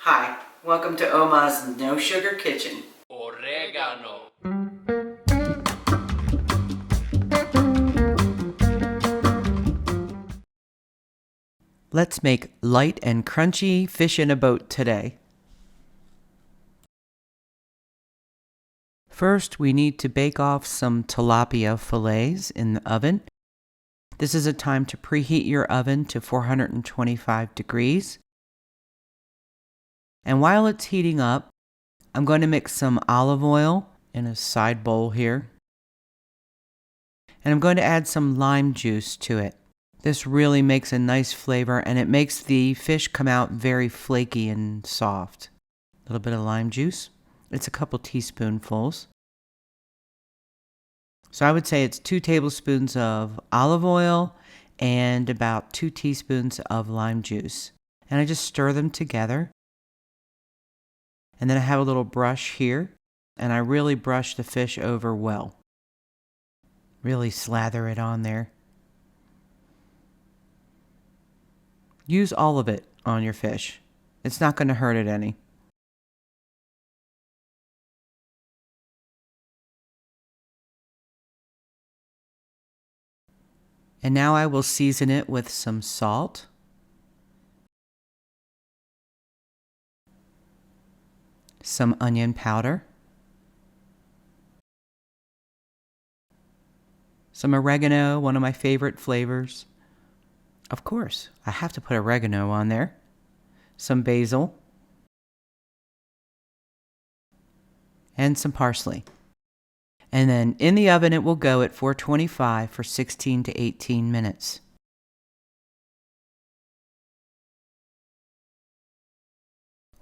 Hi, welcome to Oma's No Sugar Kitchen. Oregano. Let's make light and crunchy fish in a boat today. First, we need to bake off some tilapia fillets in the oven. This is a time to preheat your oven to 425 degrees. And while it's heating up, I'm going to mix some olive oil in a side bowl here. And I'm going to add some lime juice to it. This really makes a nice flavor and it makes the fish come out very flaky and soft. A little bit of lime juice. It's a couple teaspoonfuls. So I would say it's 2 tablespoons of olive oil and about 2 teaspoons of lime juice. And I just stir them together. And then I have a little brush here, and I really brush the fish over well. Really slather it on there. Use all of it on your fish. It's not going to hurt it any. And now I will season it with some salt, some onion powder, some oregano, one of my favorite flavors. Of course, I have to put oregano on there. Some basil, and some parsley. And then in the oven it will go at 425 for 16 to 18 minutes.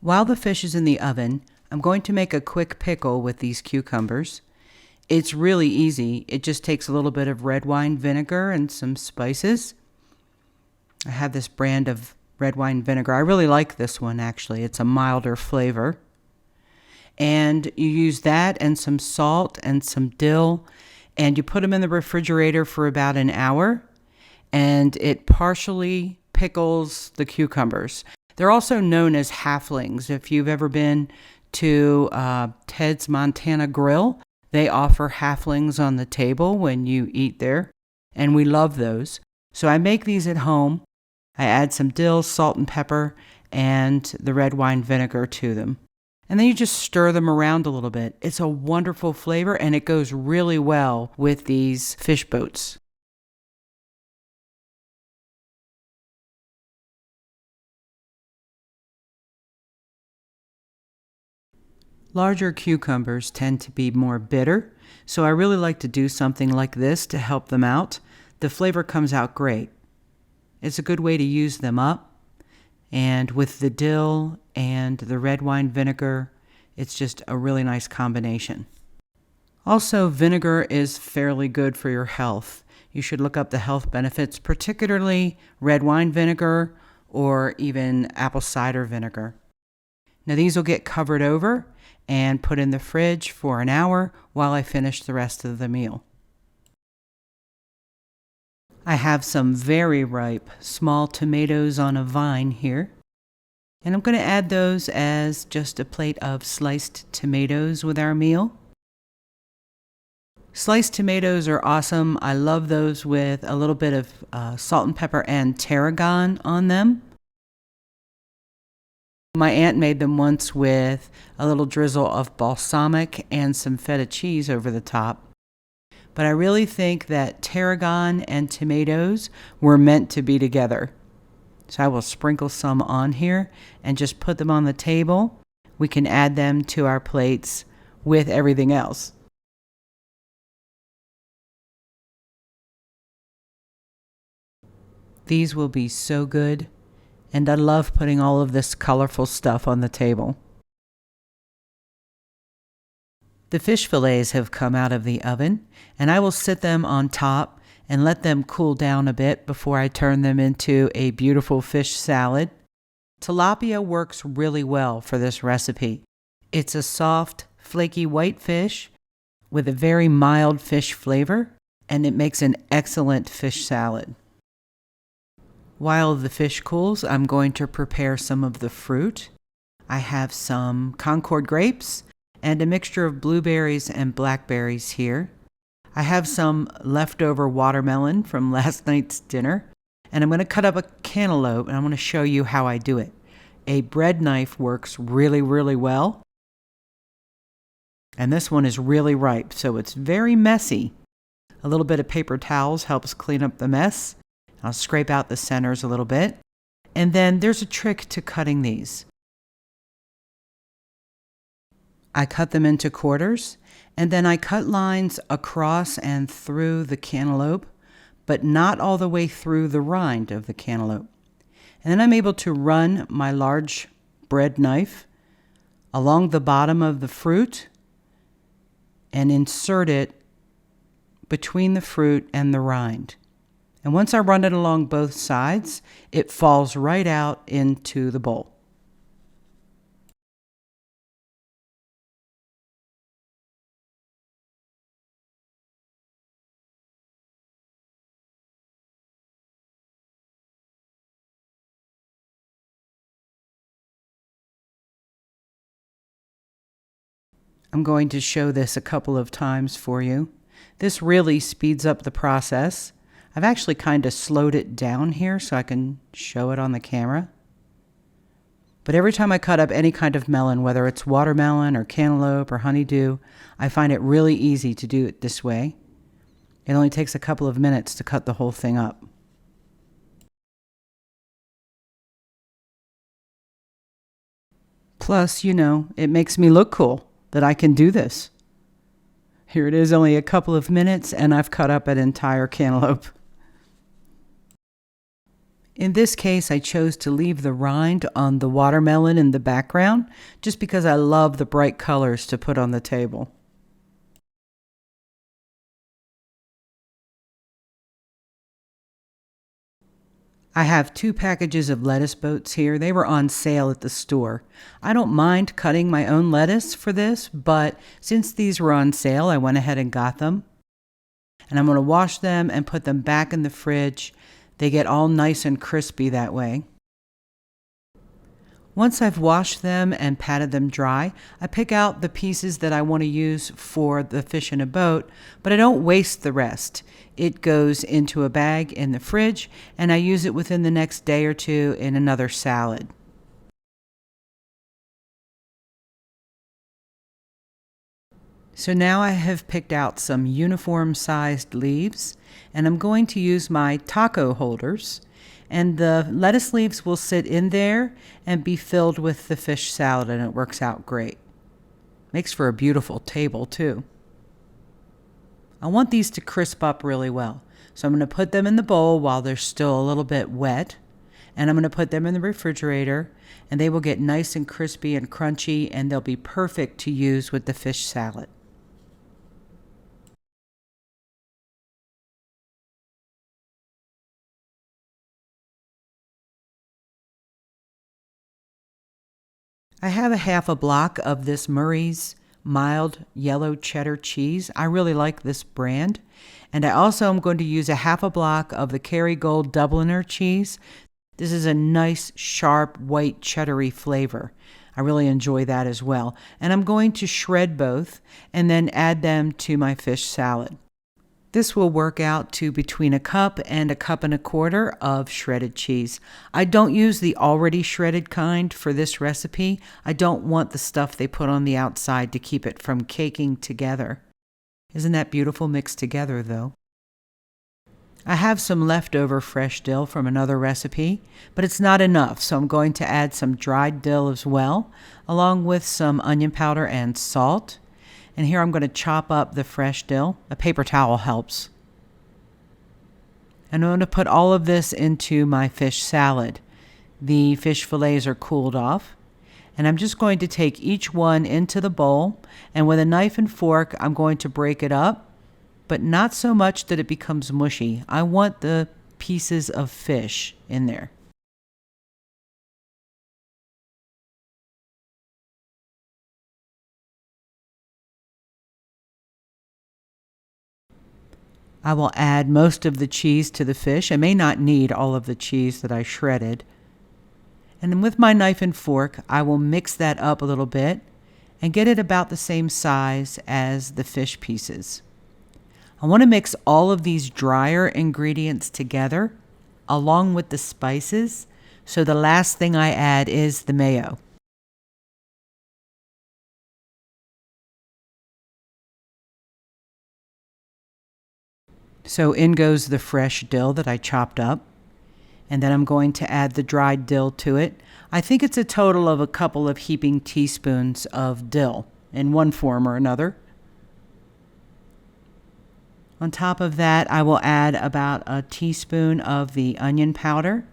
While the fish is in the oven, I'm going to make a quick pickle with these cucumbers. It's really easy. It just takes a little bit of red wine vinegar and some spices. I have this brand of red wine vinegar. I really like this one actually. It's a milder flavor. And you use that and some salt and some dill, and you put them in the refrigerator for about an hour, and it partially pickles the cucumbers. They're also known as halflings. If you've ever been to Ted's Montana Grill, they offer halflings on the table when you eat there, and we love those. So I make these at home. I add some dill, salt, and pepper, and the red wine vinegar to them. And then you just stir them around a little bit. It's a wonderful flavor, and it goes really well with these fish boats. Larger cucumbers tend to be more bitter, so I really like to do something like this to help them out. The flavor comes out great. It's a good way to use them up. And with the dill and the red wine vinegar, it's just a really nice combination. Also, vinegar is fairly good for your health. You should look up the health benefits, particularly red wine vinegar or even apple cider vinegar. Now these will get covered over and put in the fridge for an hour while I finish the rest of the meal. I have some very ripe small tomatoes on a vine here, and I'm going to add those as just a plate of sliced tomatoes with our meal. Sliced tomatoes are awesome. I love those with a little bit of salt and pepper and tarragon on them. My aunt made them once with a little drizzle of balsamic and some feta cheese over the top. But I really think that tarragon and tomatoes were meant to be together. So I will sprinkle some on here and just put them on the table. We can add them to our plates with everything else. These will be so good, and I love putting all of this colorful stuff on the table. The fish fillets have come out of the oven, and I will sit them on top and let them cool down a bit before I turn them into a beautiful fish salad. Tilapia works really well for this recipe. It's a soft, flaky white fish with a very mild fish flavor, and it makes an excellent fish salad. While the fish cools, I'm going to prepare some of the fruit. I have some Concord grapes and a mixture of blueberries and blackberries here. I have some leftover watermelon from last night's dinner, and I'm going to cut up a cantaloupe, and I'm going to show you how I do it. A bread knife works really, really well, and this one is really ripe, so it's very messy. A little bit of paper towels helps clean up the mess. I'll scrape out the centers a little bit, and then there's a trick to cutting these. I cut them into quarters, and then I cut lines across and through the cantaloupe, but not all the way through the rind of the cantaloupe. And then I'm able to run my large bread knife along the bottom of the fruit and insert it between the fruit and the rind. And once I run it along both sides, it falls right out into the bowl. I'm going to show this a couple of times for you. This really speeds up the process. I've actually kind of slowed it down here so I can show it on the camera. But every time I cut up any kind of melon, whether it's watermelon or cantaloupe or honeydew, I find it really easy to do it this way. It only takes a couple of minutes to cut the whole thing up. Plus, it makes me look cool that I can do this. Here it is, only a couple of minutes, and I've cut up an entire cantaloupe. In this case, I chose to leave the rind on the watermelon in the background, just because I love the bright colors to put on the table. I have 2 packages of lettuce boats here. They were on sale at the store. I don't mind cutting my own lettuce for this, but since these were on sale, I went ahead and got them. And I'm going to wash them and put them back in the fridge. They get all nice and crispy that way. Once I've washed them and patted them dry, I pick out the pieces that I want to use for the fish in a boat, but I don't waste the rest. It goes into a bag in the fridge, and I use it within the next day or two in another salad. So now I have picked out some uniform-sized leaves, and I'm going to use my taco holders. And the lettuce leaves will sit in there and be filled with the fish salad, and it works out great. Makes for a beautiful table, too. I want these to crisp up really well. So I'm going to put them in the bowl while they're still a little bit wet, and I'm going to put them in the refrigerator, and they will get nice and crispy and crunchy, and they'll be perfect to use with the fish salad. I have a half a block of this Murray's mild yellow cheddar cheese. I really like this brand. And I also am going to use a half a block of the Kerrygold Dubliner cheese. This is a nice, sharp, white cheddary flavor. I really enjoy that as well. And I'm going to shred both and then add them to my fish salad. This will work out to between a cup and a cup and a quarter of shredded cheese. I don't use the already shredded kind for this recipe. I don't want the stuff they put on the outside to keep it from caking together. Isn't that beautiful mixed together, though? I have some leftover fresh dill from another recipe, but it's not enough, so I'm going to add some dried dill as well, along with some onion powder and salt. And here I'm going to chop up the fresh dill. A paper towel helps. And I'm going to put all of this into my fish salad. The fish fillets are cooled off. And I'm just going to take each one into the bowl. And with a knife and fork, I'm going to break it up, but not so much that it becomes mushy. I want the pieces of fish in there. I will add most of the cheese to the fish. I may not need all of the cheese that I shredded. And then with my knife and fork, I will mix that up a little bit and get it about the same size as the fish pieces. I want to mix all of these drier ingredients together along with the spices, so the last thing I add is the mayo. So in goes the fresh dill that I chopped up, and then I'm going to add the dried dill to it. I think it's a total of a couple of heaping teaspoons of dill in one form or another. On top of that, I will add about a teaspoon of the onion powder.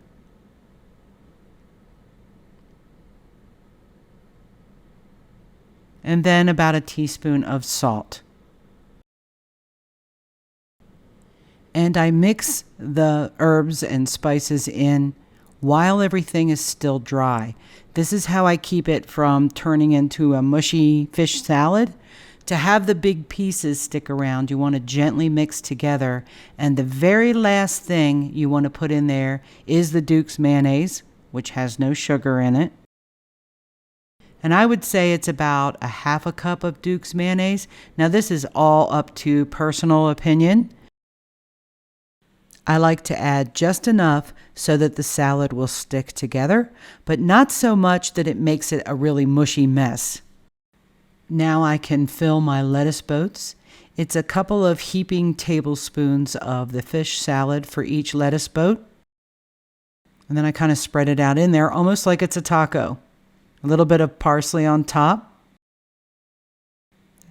And then about a teaspoon of salt. And I mix the herbs and spices in while everything is still dry. This is how I keep it from turning into a mushy fish salad. To have the big pieces stick around, you want to gently mix together. And the very last thing you want to put in there is the Duke's mayonnaise, which has no sugar in it. And I would say it's about a half a cup of Duke's mayonnaise. Now this is all up to personal opinion. I like to add just enough so that the salad will stick together, but not so much that it makes it a really mushy mess. Now I can fill my lettuce boats. It's a couple of heaping tablespoons of the fish salad for each lettuce boat. And then I kind of spread it out in there almost like it's a taco. A little bit of parsley on top.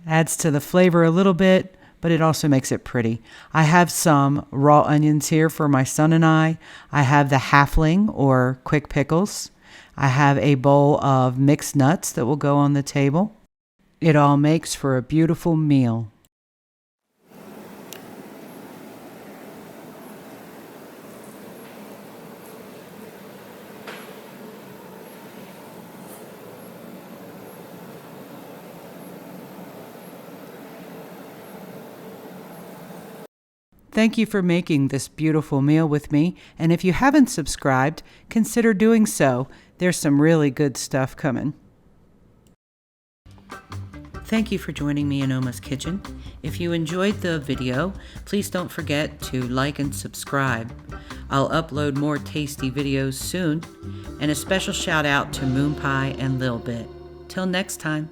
Adds to the flavor a little bit, but it also makes it pretty. I have some raw onions here for my son and I. I have the halfling or quick pickles. I have a bowl of mixed nuts that will go on the table. It all makes for a beautiful meal. Thank you for making this beautiful meal with me, and if you haven't subscribed, consider doing so. There's some really good stuff coming. Thank you for joining me in Oma's Kitchen. If you enjoyed the video, please don't forget to like and subscribe. I'll upload more tasty videos soon, and a special shout out to Moon Pie and Lil Bit. Till next time.